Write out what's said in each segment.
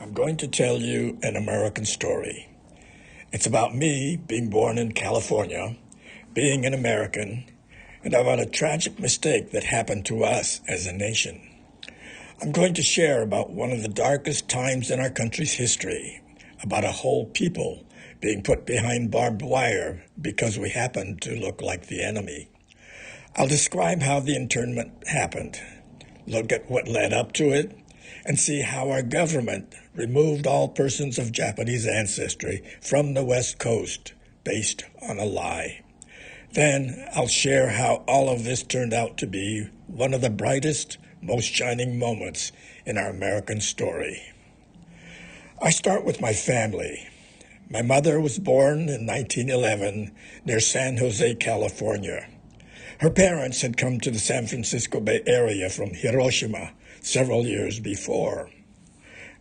I'm going to tell you an American story. It's about me being born in California, being an American, and about a tragic mistake that happened to us as a nation. I'm going to share about one of the darkest times in our country's history, about a whole people being put behind barbed wire because we happened to look like the enemy. I'll describe how the internment happened, look at what led up to it, and see how our government removed all persons of Japanese ancestry from the West Coast based on a lie. Then I'll share how all of this turned out to be one of the brightest, most shining moments in our American story. I start with my family. My mother was born in 1911 near San Jose, California. Her parents had come to the San Francisco Bay Area from Hiroshima several years before.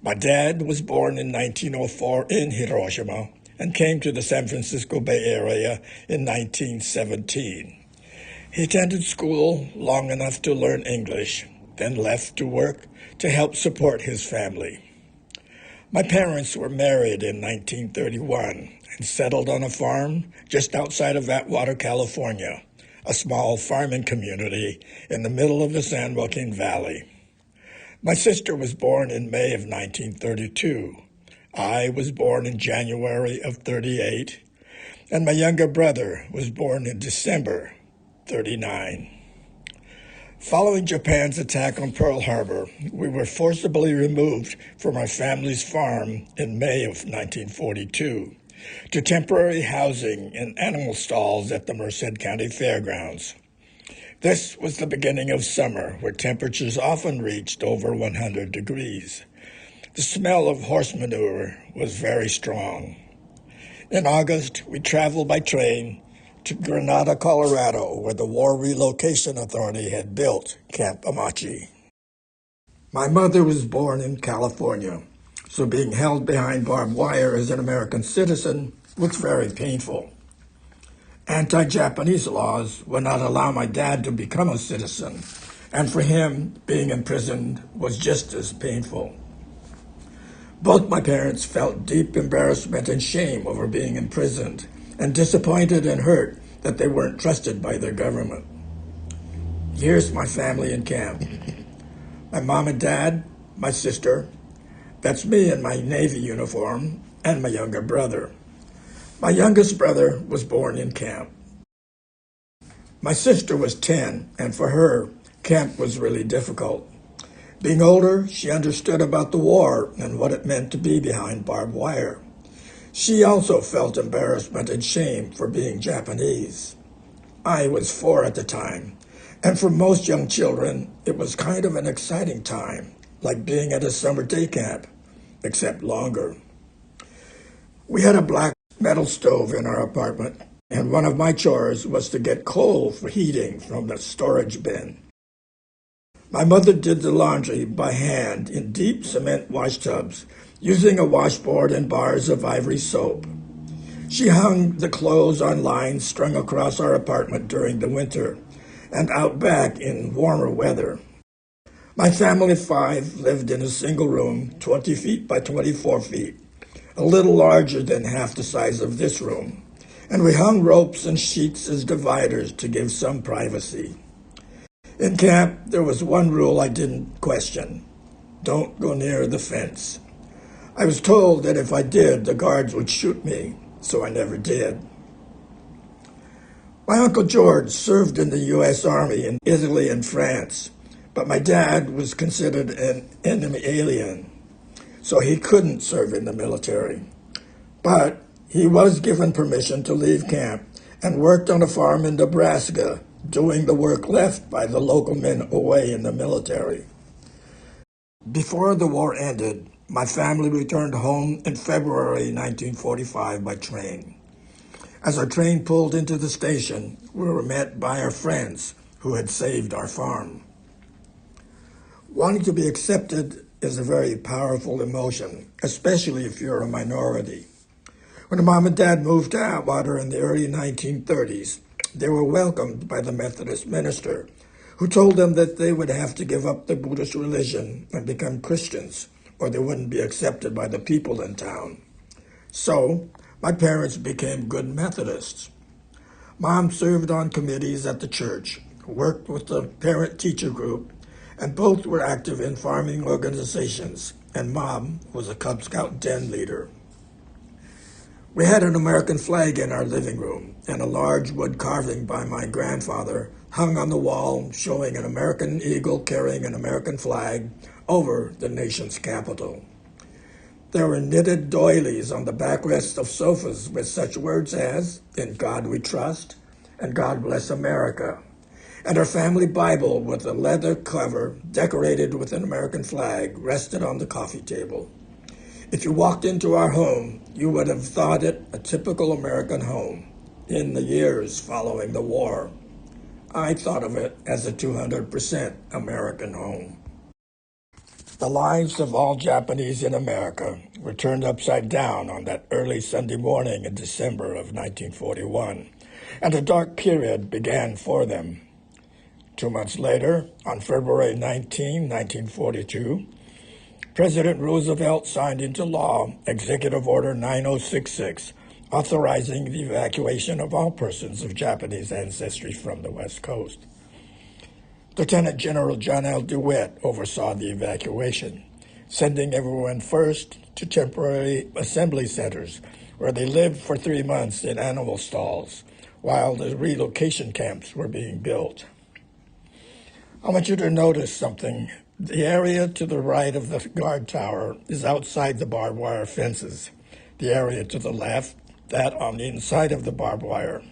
My dad was born in 1904 in Hiroshima and came to the San Francisco Bay Area in 1917. He attended school long enough to learn English, then left to work to help support his family. My parents were married in 1931 and settled on a farm just outside of Atwater, California, a small farming community in the middle of the San Joaquin Valley. My sister was born in May of 1932. I was born in January of 38, and my younger brother was born in December 39. Following Japan's attack on Pearl Harbor, we were forcibly removed from our family's farm in May of 1942 to temporary housing in animal stalls at the Merced County Fairgrounds. This was the beginning of summer, where temperatures often reached over 100 degrees. The smell of horse manure was very strong. In August, we traveled by train to Granada, Colorado, where the War Relocation Authority had built Camp Amache. My mother was born in California, so being held behind barbed wire as an American citizen was very painful. Anti-Japanese laws would not allow my dad to become a citizen, and for him, being imprisoned was just as painful. Both my parents felt deep embarrassment and shame over being imprisoned, and disappointed and hurt that they weren't trusted by their government. Here's my family in camp. My mom and dad, my sister, that's me in my Navy uniform, and my younger brother. My youngest brother was born in camp. My sister was 10, and for her, camp was really difficult. Being older, she understood about the war and what it meant to be behind barbed wire. She also felt embarrassment and shame for being Japanese. I was 4 at the time, and for most young children, it was kind of an exciting time, like being at a summer day camp, except longer. We had a black metal stove in our apartment, and one of my chores was to get coal for heating from the storage bin. My mother did the laundry by hand in deep cement wash tubs, using a washboard and bars of ivory soap. She hung the clothes on lines strung across our apartment during the winter, and out back in warmer weather. My family of 5 lived in a single room, 20 feet by 24 feet. A little larger than half the size of this room, and we hung ropes and sheets as dividers to give some privacy. In camp, there was one rule I didn't question: don't go near the fence. I was told that if I did, the guards would shoot me, so I never did. My Uncle George served in the U.S. Army in Italy and France, but my dad was considered an enemy alien, so he couldn't serve in the military. But he was given permission to leave camp and worked on a farm in Nebraska, doing the work left by the local men away in the military. Before the war ended, my family returned home in February 1945 by train. As our train pulled into the station, we were met by our friends who had saved our farm. Wanting to be accepted is a very powerful emotion, especially if you're a minority. When Mom and Dad moved to Atwater in the early 1930s, they were welcomed by the Methodist minister, who told them that they would have to give up their Buddhist religion and become Christians, or they wouldn't be accepted by the people in town. So, my parents became good Methodists. Mom served on committees at the church, worked with the parent-teacher group, and both were active in farming organizations, and Mom was a Cub Scout den leader. We had an American flag in our living room, and a large wood carving by my grandfather hung on the wall showing an American eagle carrying an American flag over the nation's capital. There were knitted doilies on the backrests of sofas with such words as, "In God We Trust," and "God Bless America," and our family Bible with a leather cover decorated with an American flag rested on the coffee table. If you walked into our home, you would have thought it a typical American home in the years following the war. I thought of it as a 200% American home. The lives of all Japanese in America were turned upside down on that early Sunday morning in December of 1941, and a dark period began for them. 2 months later, on February 19, 1942, President Roosevelt signed into law Executive Order 9066, authorizing the evacuation of all persons of Japanese ancestry from the West Coast. Lieutenant General John L. DeWitt oversaw the evacuation, sending everyone first to temporary assembly centers where they lived for 3 months in animal stalls while the relocation camps were being built. I want you to notice something. The area to the right of the guard tower is outside the barbed wire fences. The area to the left, that on the inside of the barbed wire.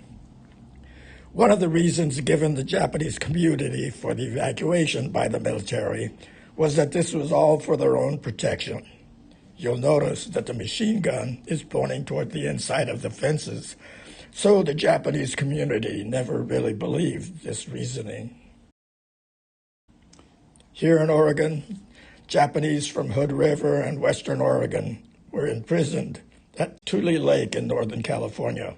One of the reasons given the Japanese community for the evacuation by the military was that this was all for their own protection. You'll notice that the machine gun is pointing toward the inside of the fences, so the Japanese community never really believed this reasoning. Here in Oregon, Japanese from Hood River and Western Oregon were imprisoned at Tule Lake in Northern California,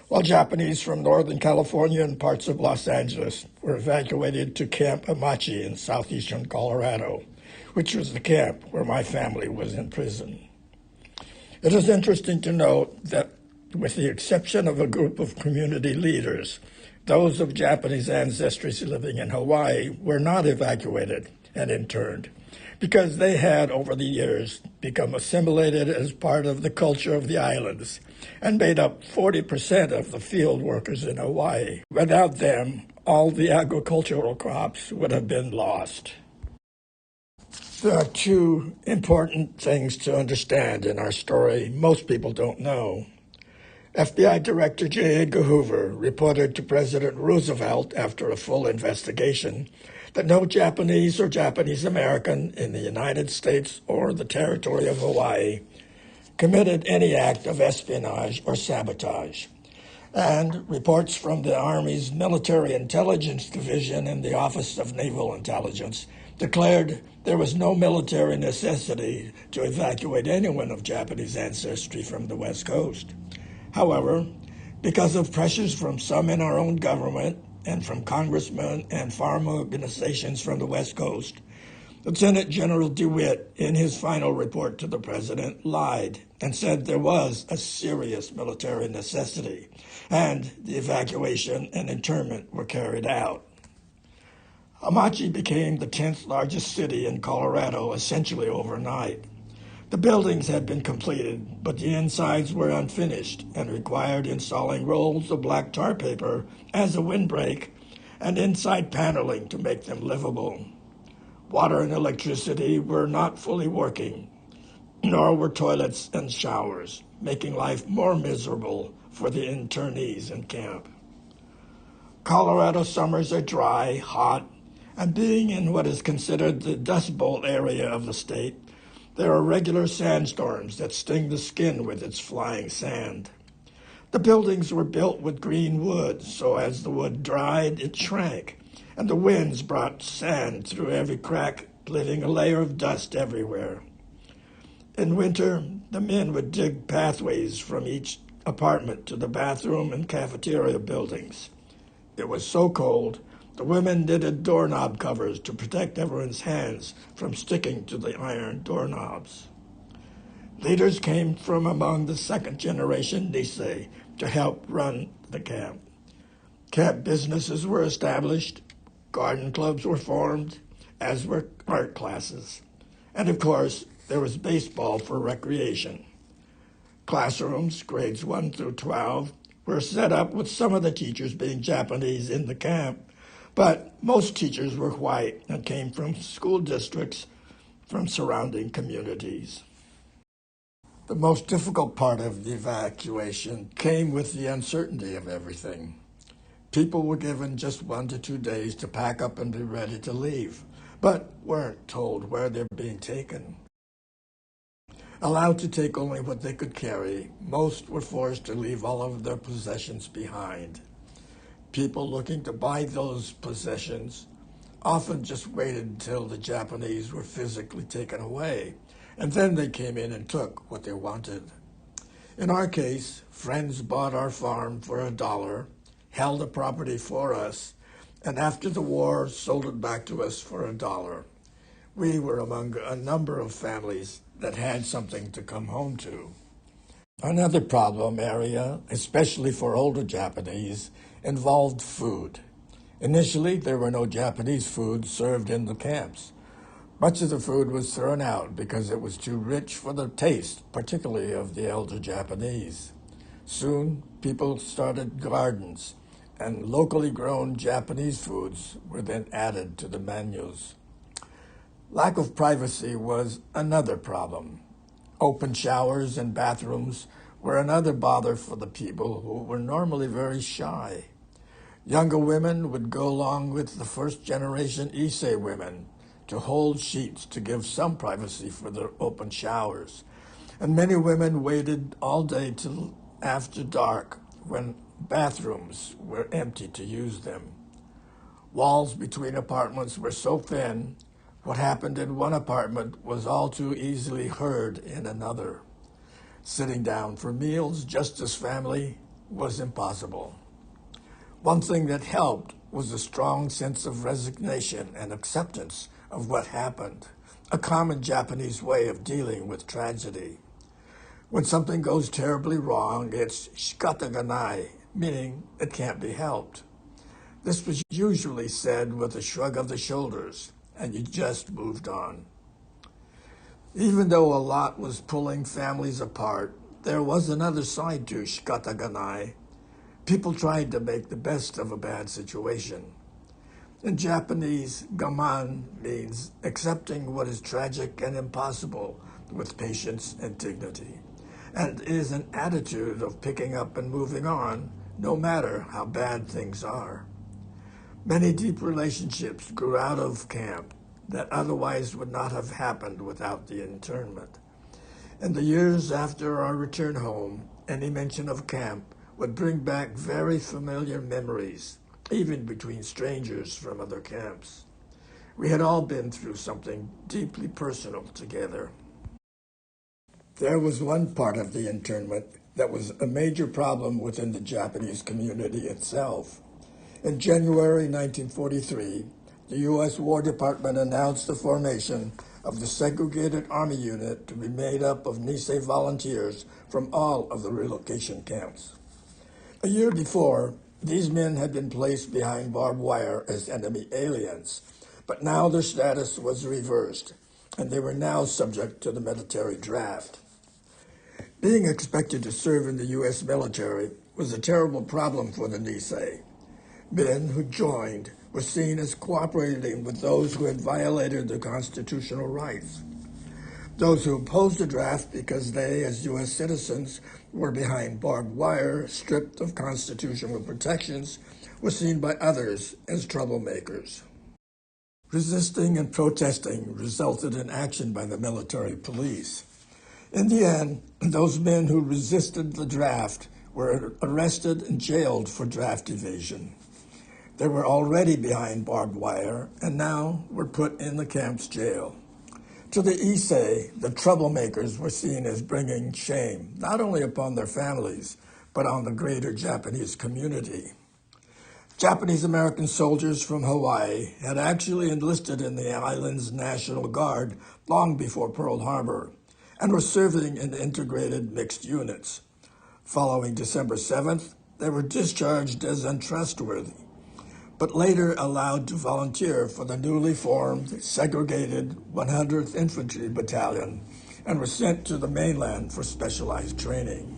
while Japanese from Northern California and parts of Los Angeles were evacuated to Camp Amache in southeastern Colorado, which was the camp where my family was in prison. It is interesting to note that, with the exception of a group of community leaders, those of Japanese ancestry living in Hawaii were not evacuated and interned because they had, over the years, become assimilated as part of the culture of the islands and made up 40% of the field workers in Hawaii. Without them, all the agricultural crops would have been lost. There are two important things to understand in our story most people don't know. FBI Director J. Edgar Hoover reported to President Roosevelt after a full investigation that no Japanese or Japanese American in the United States or the territory of Hawaii committed any act of espionage or sabotage. And reports from the Army's Military Intelligence Division and the Office of Naval Intelligence declared there was no military necessity to evacuate anyone of Japanese ancestry from the West Coast. However, because of pressures from some in our own government and from congressmen and farm organizations from the West Coast, Lieutenant General DeWitt, in his final report to the president, lied and said there was a serious military necessity, and the evacuation and internment were carried out. Amache became the 10th largest city in Colorado essentially overnight. The buildings had been completed, but the insides were unfinished and required installing rolls of black tar paper as a windbreak and inside paneling to make them livable. Water and electricity were not fully working, nor were toilets and showers, making life more miserable for the internees in camp. Colorado summers are dry, hot, and being in what is considered the Dust Bowl area of the state, there are regular sandstorms that sting the skin with its flying sand. The buildings were built with green wood, so as the wood dried, it shrank, and the winds brought sand through every crack, leaving a layer of dust everywhere. In winter, the men would dig pathways from each apartment to the bathroom and cafeteria buildings. It was so cold, The women knitted doorknob covers to protect everyone's hands from sticking to the iron doorknobs. Leaders came from among the second generation Nisei to help run the camp. Camp businesses were established, garden clubs were formed, as were art classes. And of course, there was baseball for recreation. Classrooms, grades 1 through 12, were set up with some of the teachers being Japanese in the camp, but most teachers were white and came from school districts from surrounding communities. The most difficult part of the evacuation came with the uncertainty of everything. People were given just 1 to 2 days to pack up and be ready to leave, but weren't told where they're being taken. Allowed to take only what they could carry, most were forced to leave all of their possessions behind. People looking to buy those possessions often just waited until the Japanese were physically taken away, and then they came in and took what they wanted. In our case, friends bought our farm for $1, held the property for us, and after the war sold it back to us for $1. We were among a number of families that had something to come home to. Another problem area, especially for older Japanese, involved food. Initially, there were no Japanese food served in the camps. Much of the food was thrown out because it was too rich for the taste, particularly of the elder Japanese. Soon, people started gardens, and locally grown Japanese foods were then added to the menus. Lack of privacy was another problem. Open showers and bathrooms were another bother for the people who were normally very shy. Younger women would go along with the first-generation Issei women to hold sheets to give some privacy for their open showers. And many women waited all day till after dark when bathrooms were empty to use them. Walls between apartments were so thin, what happened in one apartment was all too easily heard in another. Sitting down for meals just as family was impossible. One thing that helped was a strong sense of resignation and acceptance of what happened, a common Japanese way of dealing with tragedy. When something goes terribly wrong, it's shikata ga nai, meaning it can't be helped. This was usually said with a shrug of the shoulders, and you just moved on. Even though a lot was pulling families apart, there was another side to shikata ga nai. People tried to make the best of a bad situation. In Japanese, gaman means accepting what is tragic and impossible with patience and dignity, and it is an attitude of picking up and moving on, no matter how bad things are. Many deep relationships grew out of camp that otherwise would not have happened without the internment. In the years after our return home, any mention of camp would bring back very familiar memories, even between strangers from other camps. We had all been through something deeply personal together. There was one part of the internment that was a major problem within the Japanese community itself. In January 1943, the U.S. War Department announced the formation of the Segregated Army Unit to be made up of Nisei volunteers from all of the relocation camps. A year before, these men had been placed behind barbed wire as enemy aliens, but now their status was reversed, and they were now subject to the military draft. Being expected to serve in the U.S. military was a terrible problem for the Nisei. Men who joined were seen as cooperating with those who had violated their constitutional rights. Those who opposed the draft because they, as U.S. citizens, were behind barbed wire, stripped of constitutional protections, were seen by others as troublemakers. Resisting and protesting resulted in action by the military police. In the end, those men who resisted the draft were arrested and jailed for draft evasion. They were already behind barbed wire and now were put in the camp's jail. To the Issei, the troublemakers were seen as bringing shame, not only upon their families, but on the greater Japanese community. Japanese American soldiers from Hawaii had actually enlisted in the island's National Guard long before Pearl Harbor and were serving in integrated mixed units. Following December 7th, they were discharged as untrustworthy, but later allowed to volunteer for the newly formed, segregated 100th Infantry Battalion and were sent to the mainland for specialized training.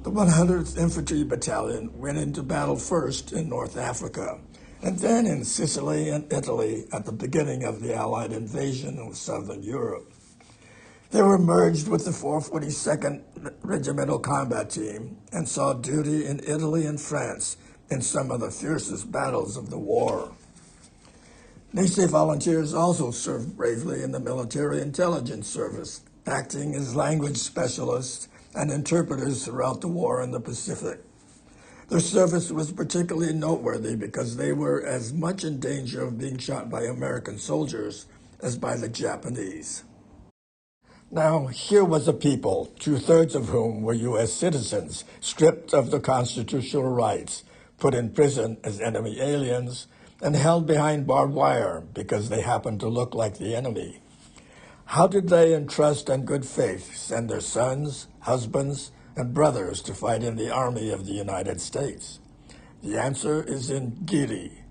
The 100th Infantry Battalion went into battle first in North Africa and then in Sicily and Italy at the beginning of the Allied invasion of southern Europe. They were merged with the 442nd Regimental Combat Team and saw duty in Italy and France in some of the fiercest battles of the war. Nisei volunteers also served bravely in the Military Intelligence Service, acting as language specialists and interpreters throughout the war in the Pacific. Their service was particularly noteworthy because they were as much in danger of being shot by American soldiers as by the Japanese. Now, here was a people, 2/3 of whom were U.S. citizens, stripped of their constitutional rights, put in prison as enemy aliens, and held behind barbed wire because they happened to look like the enemy. How did they, in trust and good faith, send their sons, husbands, and brothers to fight in the Army of the United States? The answer is in giri,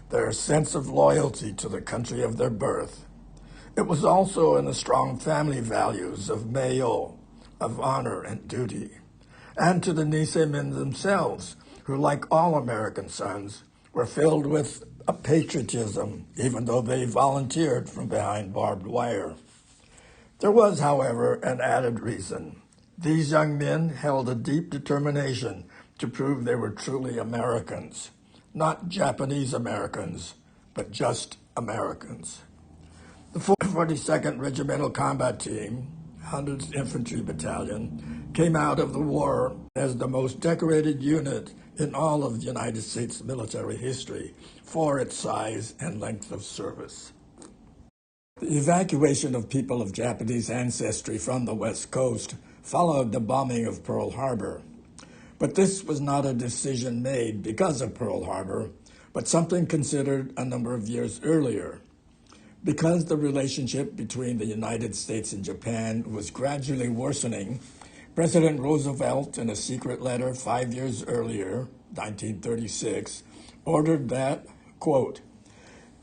their sense of loyalty to the country of their birth. It was also in the strong family values of Meio, of honor and duty, and to the Nisei men themselves, who, like all American sons, were filled with a patriotism, even though they volunteered from behind barbed wire. There was, however, an added reason. These young men held a deep determination to prove they were truly Americans, not Japanese Americans, but just Americans. The 442nd Regimental Combat Team, 100th Infantry Battalion, came out of the war as the most decorated unit in all of the United States military history for its size and length of service. The evacuation of people of Japanese ancestry from the West Coast followed the bombing of Pearl Harbor. But this was not a decision made because of Pearl Harbor, but something considered a number of years earlier. Because the relationship between the United States and Japan was gradually worsening, President Roosevelt, in a secret letter 5 years earlier, 1936, ordered that, quote,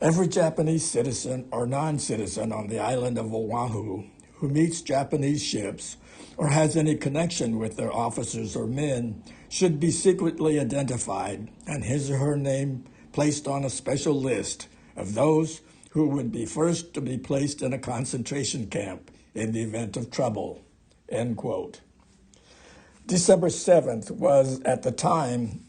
every Japanese citizen or non-citizen on the island of Oahu who meets Japanese ships or has any connection with their officers or men should be secretly identified and his or her name placed on a special list of those who would be first to be placed in a concentration camp in the event of trouble, end quote. December 7th was, at the time,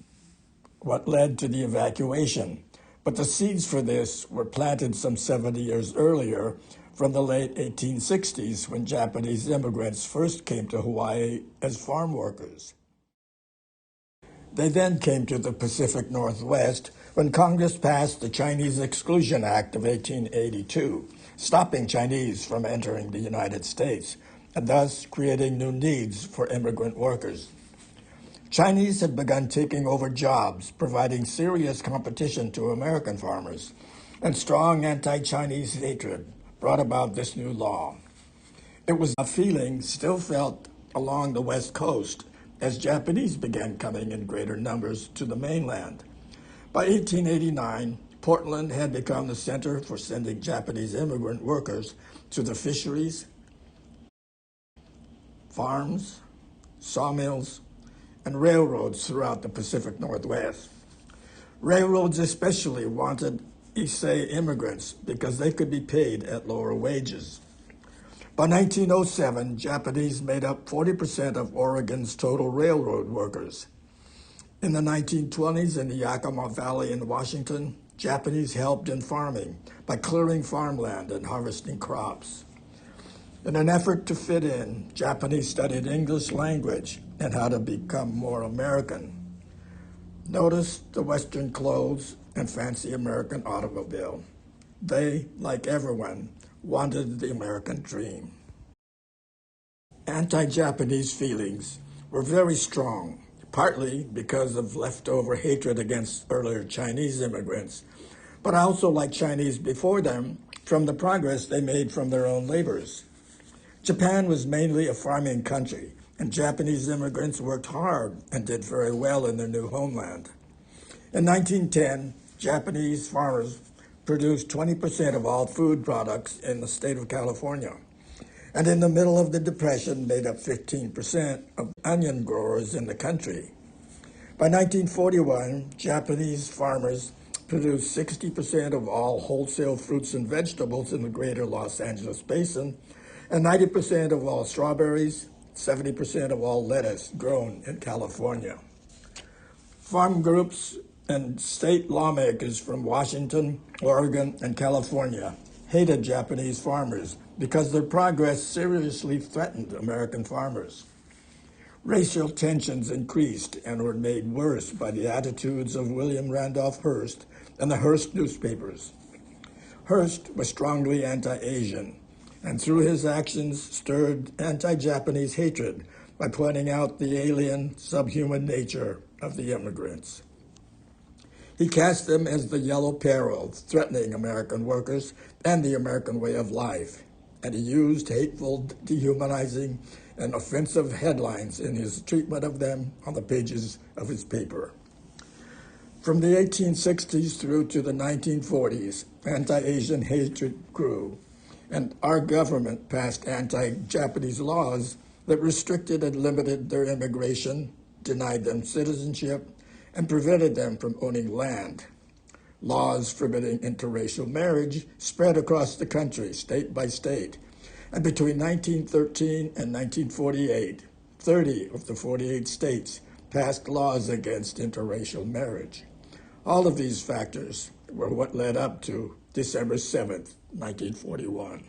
what led to the evacuation, but the seeds for this were planted some 70 years earlier from the late 1860s when Japanese immigrants first came to Hawaii as farm workers. They then came to the Pacific Northwest when Congress passed the Chinese Exclusion Act of 1882, stopping Chinese from entering the United States, and thus creating new needs for immigrant workers. Chinese had begun taking over jobs, providing serious competition to American farmers, and strong anti-Chinese hatred brought about this new law. It was a feeling still felt along the West Coast as Japanese began coming in greater numbers to the mainland. By 1889, Portland had become the center for sending Japanese immigrant workers to the fisheries, farms, sawmills, and railroads throughout the Pacific Northwest. Railroads especially wanted Issei immigrants because they could be paid at lower wages. By 1907, Japanese made up 40% of Oregon's total railroad workers. In the 1920s, in the Yakima Valley in Washington, Japanese helped in farming by clearing farmland and harvesting crops. In an effort to fit in, Japanese studied English language and how to become more American. Notice the Western clothes and fancy American automobile. They, like everyone, wanted the American dream. Anti-Japanese feelings were very strong, partly because of leftover hatred against earlier Chinese immigrants, but also like Chinese before them from the progress they made from their own labors. Japan was mainly a farming country, and Japanese immigrants worked hard and did very well in their new homeland. In 1910, Japanese farmers produced 20% of all food products in the state of California, and in the middle of the Depression made up 15% of onion growers in the country. By 1941, Japanese farmers produced 60% of all wholesale fruits and vegetables in the greater Los Angeles basin, and 90% of all strawberries, 70% of all lettuce grown in California. Farm groups and state lawmakers from Washington, Oregon, and California hated Japanese farmers because their progress seriously threatened American farmers. Racial tensions increased and were made worse by the attitudes of William Randolph Hearst and the Hearst newspapers. Hearst was strongly anti-Asian, and through his actions stirred anti-Japanese hatred by pointing out the alien, subhuman nature of the immigrants. He cast them as the yellow peril, threatening American workers and the American way of life, and he used hateful, dehumanizing, and offensive headlines in his treatment of them on the pages of his paper. From the 1860s through to the 1940s, anti-Asian hatred grew, and our government passed anti-Japanese laws that restricted and limited their immigration, denied them citizenship, and prevented them from owning land. Laws forbidding interracial marriage spread across the country, state by state, and between 1913 and 1948, 30 of the 48 states passed laws against interracial marriage. All of these factors were what led up to December 7th, 1941.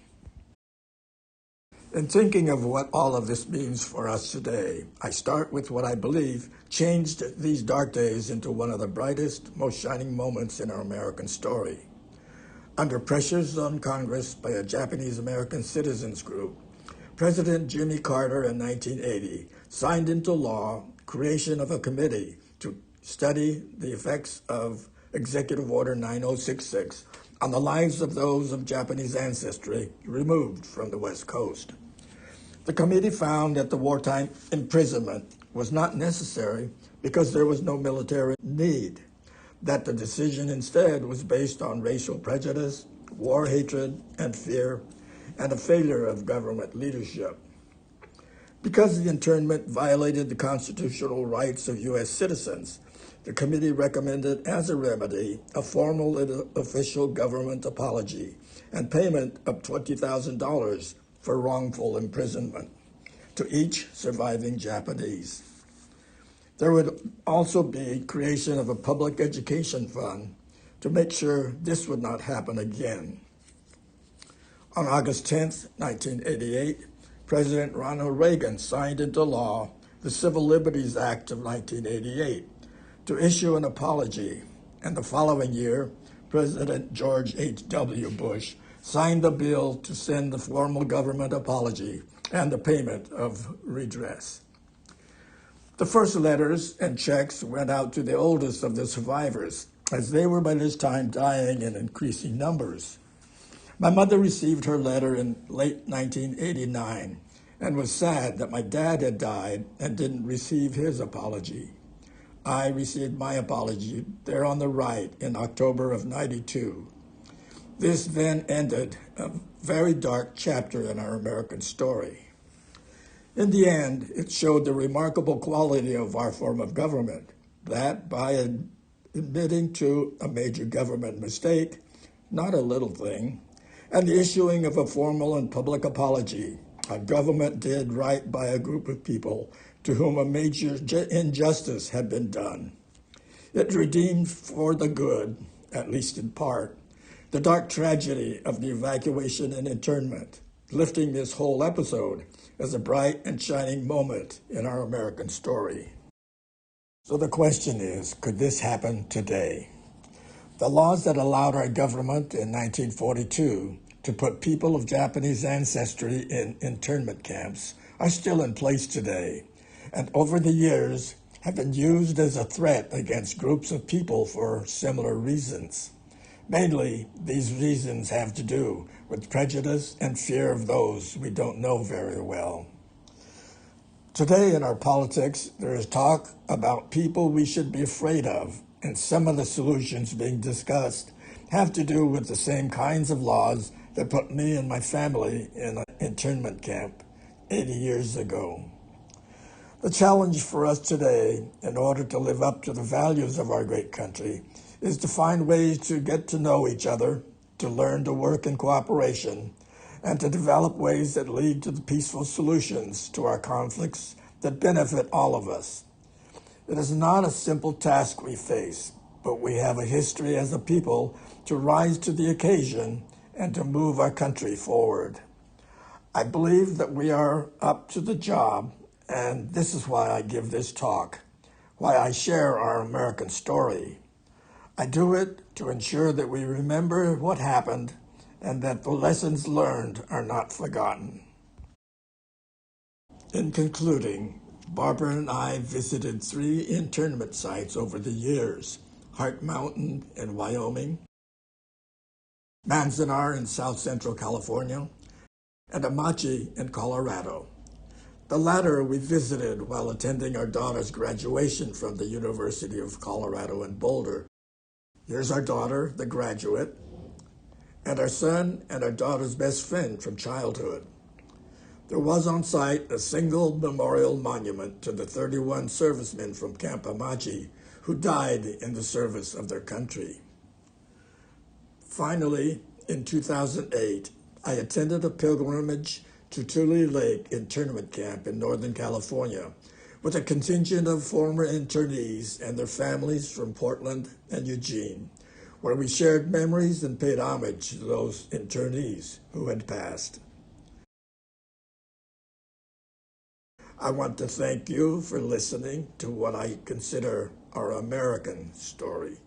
In thinking of what all of this means for us today, I start with what I believe changed these dark days into one of the brightest, most shining moments in our American story. Under pressures on Congress by a Japanese American citizens group, President Jimmy Carter in 1980 signed into law creation of a committee to study the effects of Executive Order 9066 on the lives of those of Japanese ancestry removed from the West Coast. The committee found that the wartime imprisonment was not necessary because there was no military need, that the decision instead was based on racial prejudice, war hatred, and fear, and a failure of government leadership. Because the internment violated the constitutional rights of U.S. citizens, the committee recommended as a remedy a formal and official government apology and payment of $20,000 for wrongful imprisonment to each surviving Japanese. There would also be creation of a public education fund to make sure this would not happen again. On August 10, 1988, President Ronald Reagan signed into law the Civil Liberties Act of 1988 to issue an apology, and the following year, President George H.W. Bush signed a bill to send the formal government apology and the payment of redress. The first letters and checks went out to the oldest of the survivors, as they were by this time dying in increasing numbers. My mother received her letter in late 1989 and was sad that my dad had died and didn't receive his apology. I received my apology there on the right in October of '92. This then ended a very dark chapter in our American story. In the end, it showed the remarkable quality of our form of government, that by admitting to a major government mistake, not a little thing, and the issuing of a formal and public apology, our government did right by a group of people to whom a major injustice had been done. It redeemed for the good, at least in part, the dark tragedy of the evacuation and internment, lifting this whole episode as a bright and shining moment in our American story. So the question is, could this happen today? The laws that allowed our government in 1942 to put people of Japanese ancestry in internment camps are still in place today. And over the years, have been used as a threat against groups of people for similar reasons. Mainly, these reasons have to do with prejudice and fear of those we don't know very well. Today in our politics, there is talk about people we should be afraid of, and some of the solutions being discussed have to do with the same kinds of laws that put me and my family in an internment camp 80 years ago. The challenge for us today, in order to live up to the values of our great country, is to find ways to get to know each other, to learn to work in cooperation, and to develop ways that lead to the peaceful solutions to our conflicts that benefit all of us. It is not a simple task we face, but we have a history as a people to rise to the occasion and to move our country forward. I believe that we are up to the job, and this is why I give this talk, why I share our American story. I do it to ensure that we remember what happened and that the lessons learned are not forgotten. In concluding, Barbara and I visited 3 internment sites over the years: Heart Mountain in Wyoming, Manzanar in South Central California, and Amache in Colorado. The latter we visited while attending our daughter's graduation from the University of Colorado in Boulder. Here's our daughter, the graduate, and our son and our daughter's best friend from childhood. There was on site a single memorial monument to the 31 servicemen from Camp Amache who died in the service of their country. Finally, in 2008, I attended a pilgrimage to Tule Lake internment camp in Northern California with a contingent of former internees and their families from Portland and Eugene, where we shared memories and paid homage to those internees who had passed. I want to thank you for listening to what I consider our American story.